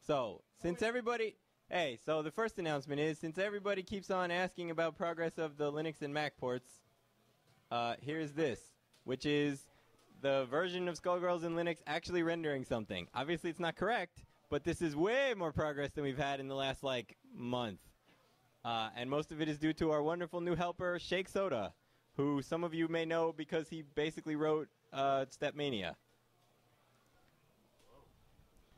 So, since everybody... Hey, so the first announcement is, since everybody keeps on asking about progress of the Linux and Mac ports, here's this, which is the version of Skullgirls in Linux actually rendering something. Obviously, it's not correct, but this is way more progress than we've had in the last, like, month. And most of it is due to our wonderful new helper, Shake Soda, who some of you may know because he basically wrote Stepmania.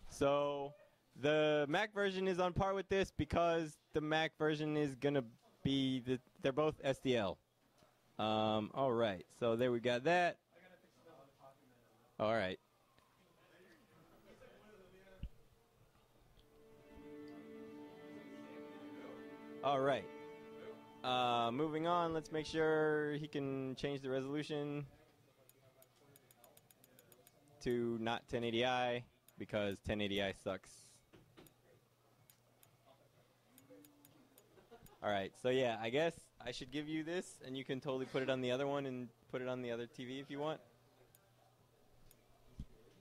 So... the Mac version is on par with this because the Mac version is going to be... they're both SDL. All right, so there we got that. All right. All right. Moving on, let's make sure he can change the resolution to not 1080i because 1080i sucks. Alright, so yeah, I guess I should give you this, and you can totally put it on the other one and put it on the other TV if you want.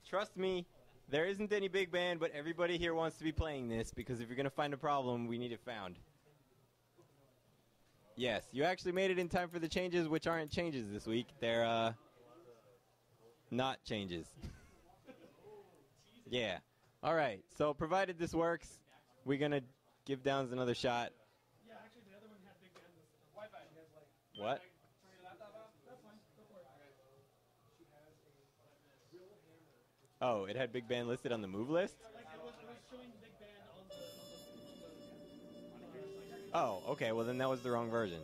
Trust me, there isn't any big band, but everybody here wants to be playing this, because if you're going to find a problem, we need it found. Yes, you actually made it in time for the changes, which aren't changes this week. They're, not changes. Yeah. Alright, so provided this works, we're going to give Downs another shot. Yeah, actually, the other one had big band listed on Wi-Fi. He has like. What? Turn your laptop off. That's fine. Go for it. She has a real hammer. Oh, it had Big Band listed on the move list? Like it was showing big band on the Oh, okay. Well, then that was the wrong version.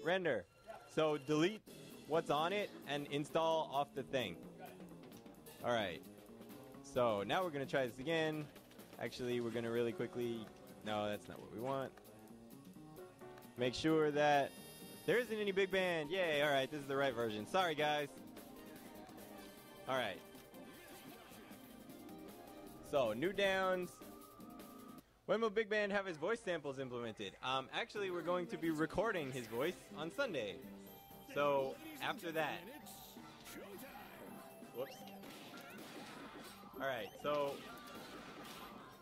Render. So delete what's on it and install off the thing. All right. So now we're going to try this again. Actually, we're going to really quickly... No, that's not what we want. Make sure that there isn't any big band. Yay, all right, this is the right version. Sorry, guys. All right. So, new Downs. When will Big Band have his voice samples implemented? Actually, we're going to be recording his voice on Sunday. So, after that. Whoops. All right, so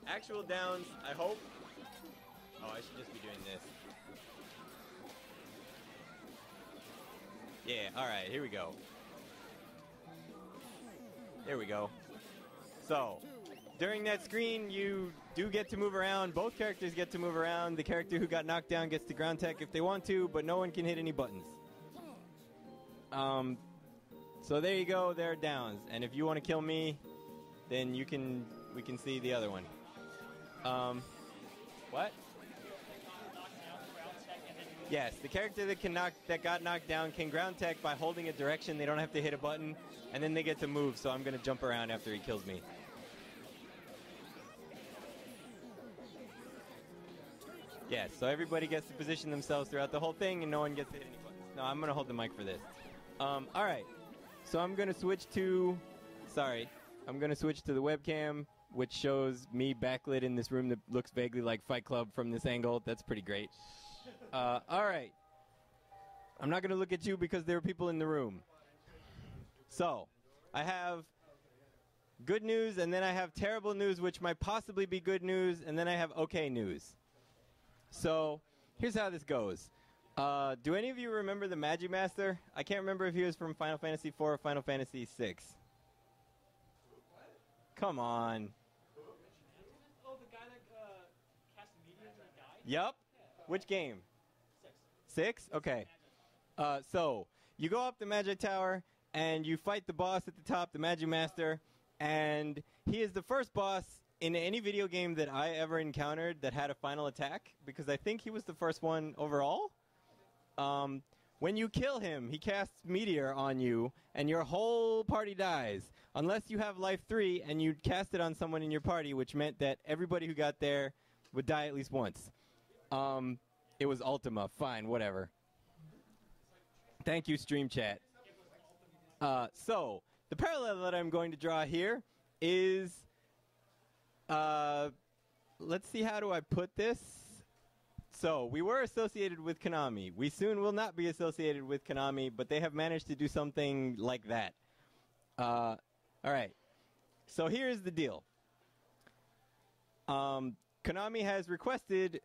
actual Downs, I hope. Oh, I should just be doing this. Yeah, alright, here we go. There we go. So, during that screen, you do get to move around. Both characters get to move around. The character who got knocked down gets to ground tech if they want to, but no one can hit any buttons. So there you go, there are Downs. And if you want to kill me, then we can see the other one. What? Yes, the character that got knocked down can ground tech by holding a direction. They don't have to hit a button, and then they get to move, so I'm going to jump around after he kills me. Yes, so everybody gets to position themselves throughout the whole thing, and no one gets to hit any buttons. No, I'm going to hold the mic for this. Alright, so I'm going to switch to... Sorry. I'm going to switch to the webcam, which shows me backlit in this room that looks vaguely like Fight Club from this angle. That's pretty great. Alright. I'm not going to look at you because there are people in the room. So, I have good news, and then I have terrible news, which might possibly be good news, and then I have okay news. So, here's how this goes. Do any of you remember the Magimaster? I can't remember if he was from Final Fantasy IV or Final Fantasy VI. Come on. Oh, the guy that cast mediums and died? Yup. Which game? 6. 6? Okay. So, you go up the Magi Tower, and you fight the boss at the top, the Magimaster, and he is the first boss in any video game that I ever encountered that had a final attack, because I think he was the first one overall. When you kill him, he casts Meteor on you, and your whole party dies. Unless you have life 3, and you cast it on someone in your party, which meant that everybody who got there would die at least once. It was Ultima. Fine, whatever. Thank you, Stream Chat. So, the parallel that I'm going to draw here is... let's see, how do I put this? So, we were associated with Konami. We soon will not be associated with Konami, but they have managed to do something like that. Alright. So, here's the deal. Konami has requested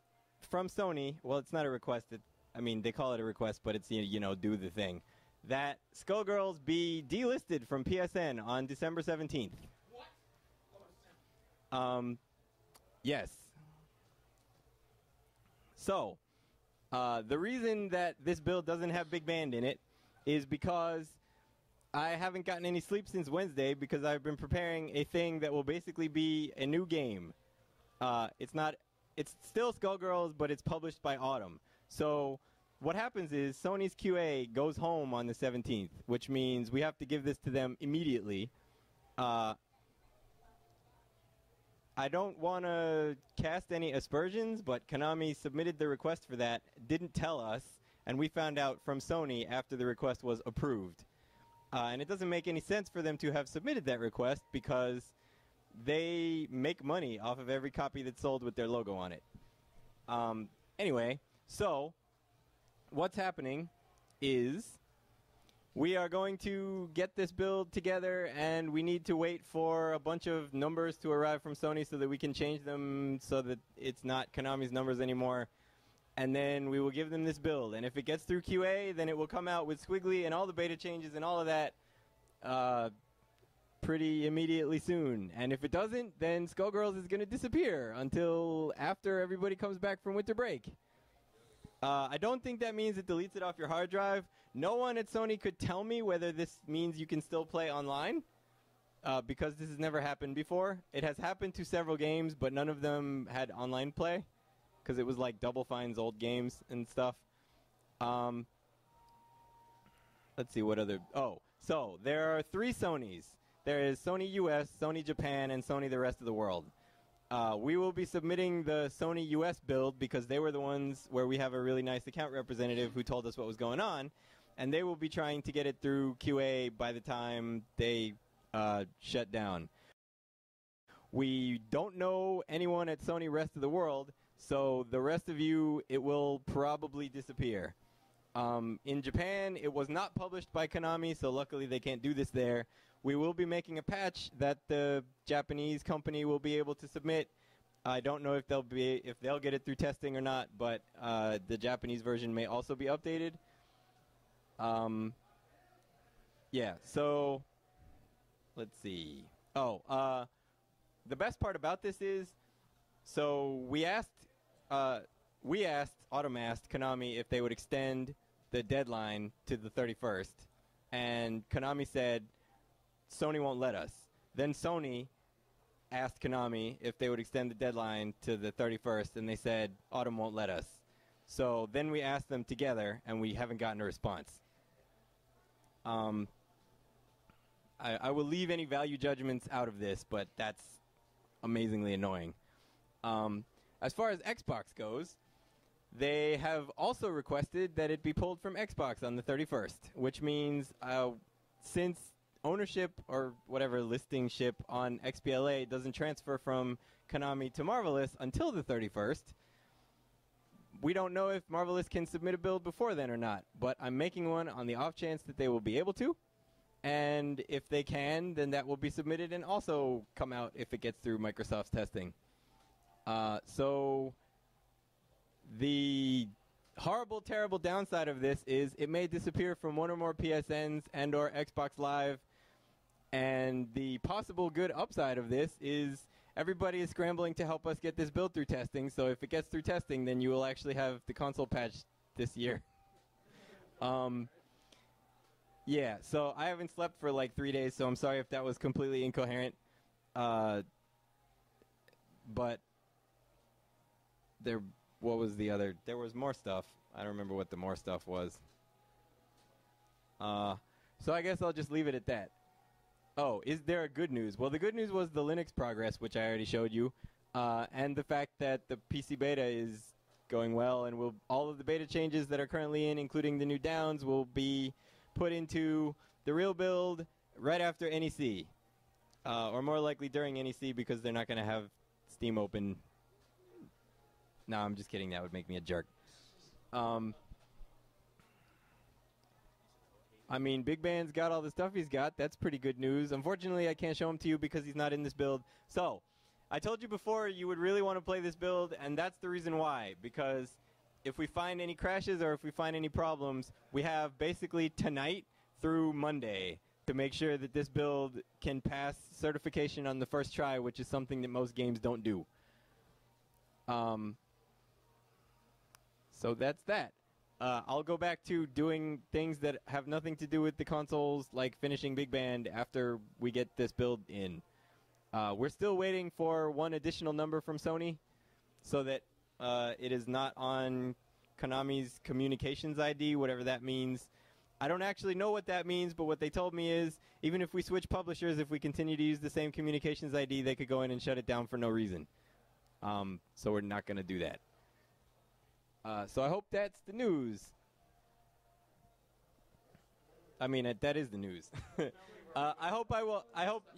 from Sony, well, it's not a request. I mean, they call it a request, but it's, do the thing, that Skullgirls be delisted from PSN on December 17th. What? Yes. So, the reason that this build doesn't have Big Band in it is because I haven't gotten any sleep since Wednesday because I've been preparing a thing that will basically be a new game. It's still Skullgirls, but it's published by Autumn. So what happens is Sony's QA goes home on the 17th, which means we have to give this to them immediately. I don't want to cast any aspersions, but Konami submitted the request for that, didn't tell us, and we found out from Sony after the request was approved. And it doesn't make any sense for them to have submitted that request because they make money off of every copy that's sold with their logo on it. Anyway, so what's happening is we are going to get this build together, and we need to wait for a bunch of numbers to arrive from Sony so that we can change them so that it's not Konami's numbers anymore. And then we will give them this build. And if it gets through QA, then it will come out with Squiggly and all the beta changes and all of that pretty immediately soon. And if it doesn't, then Skullgirls is going to disappear until after everybody comes back from winter break. I don't think that means it deletes it off your hard drive. No one at Sony could tell me whether this means you can still play online, because this has never happened before. It has happened to several games, but none of them had online play, because it was like Double Fine's old games and stuff. Let's see what other... Oh, so there are 3 Sonys. There is Sony US, Sony Japan, and Sony the rest of the world. We will be submitting the Sony US build because they were the ones where we have a really nice account representative who told us what was going on, and they will be trying to get it through QA by the time they shut down. We don't know anyone at Sony rest of the world, so the rest of you, it will probably disappear. In Japan, it was not published by Konami, so luckily they can't do this there. We will be making a patch that the Japanese company will be able to submit. I don't know if they'll get it through testing or not, but the Japanese version may also be updated. Yeah, so let's see. Oh, the best part about this is, so Autumn asked Konami if they would extend the deadline to the 31st, and Konami said, Sony won't let us. Then Sony asked Konami if they would extend the deadline to the 31st, and they said, Autumn won't let us. So then we asked them together, and we haven't gotten a response. I will leave any value judgments out of this, but that's amazingly annoying. As far as Xbox goes, they have also requested that it be pulled from Xbox on the 31st, which means since ownership or whatever listing ship on XBLA doesn't transfer from Konami to Marvelous until the 31st, we don't know if Marvelous can submit a build before then or not, but I'm making one on the off chance that they will be able to, and if they can, then that will be submitted and also come out if it gets through Microsoft's testing. So the horrible, terrible downside of this is it may disappear from one or more PSNs and or Xbox Live. And the possible good upside of this is everybody is scrambling to help us get this build through testing. So if it gets through testing, then you will actually have the console patch this year. Yeah, so I haven't slept for like 3 days, so I'm sorry if that was completely incoherent. But what was the other? There was more stuff. I don't remember what the more stuff was. So I guess I'll just leave it at that. Oh, is there a good news? Well, the good news was the Linux progress, which I already showed you, and the fact that the PC beta is going well, and all of the beta changes that are currently in, including the new downs, will be put into the real build right after NEC, or more likely during NEC because they're not going to have Steam open. No, I'm just kidding. That would make me a jerk. I mean, Big Band's got all the stuff he's got. That's pretty good news. Unfortunately, I can't show him to you because he's not in this build. So, I told you before you would really want to play this build, and that's the reason why. Because if we find any crashes or if we find any problems, we have basically tonight through Monday to make sure that this build can pass certification on the first try, which is something that most games don't do. So that's that. I'll go back to doing things that have nothing to do with the consoles, like finishing Big Band after we get this build in. We're still waiting for one additional number from Sony so that it is not on Konami's communications ID, whatever that means. I don't actually know what that means, but what they told me is even if we switch publishers, if we continue to use the same communications ID, they could go in and shut it down for no reason. So we're not going to do that. So I hope that's the news. I mean, that is the news. I hope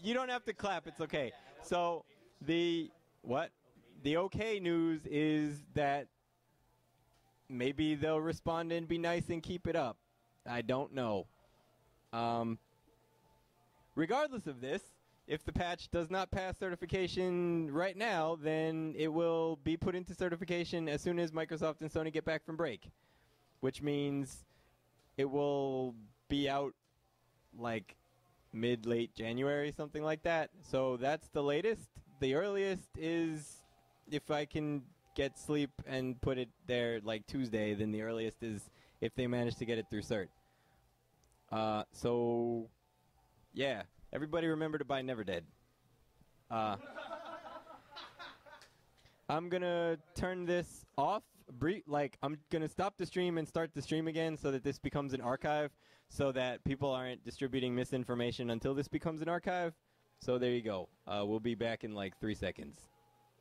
you don't have to clap. It's okay. So the okay news is that maybe they'll respond and be nice and keep it up. I don't know. Regardless of this, if the patch does not pass certification right now, then it will be put into certification as soon as Microsoft and Sony get back from break, which means it will be out like mid-late January, something like that. So that's the latest. The earliest is if I can get sleep and put it there like Tuesday, then the earliest is if they manage to get it through cert. So, yeah. Everybody remember to buy Never Dead. I'm going to turn this off. I'm going to stop the stream and start the stream again so that this becomes an archive so that people aren't distributing misinformation until this becomes an archive. So there you go. We'll be back in like 3 seconds.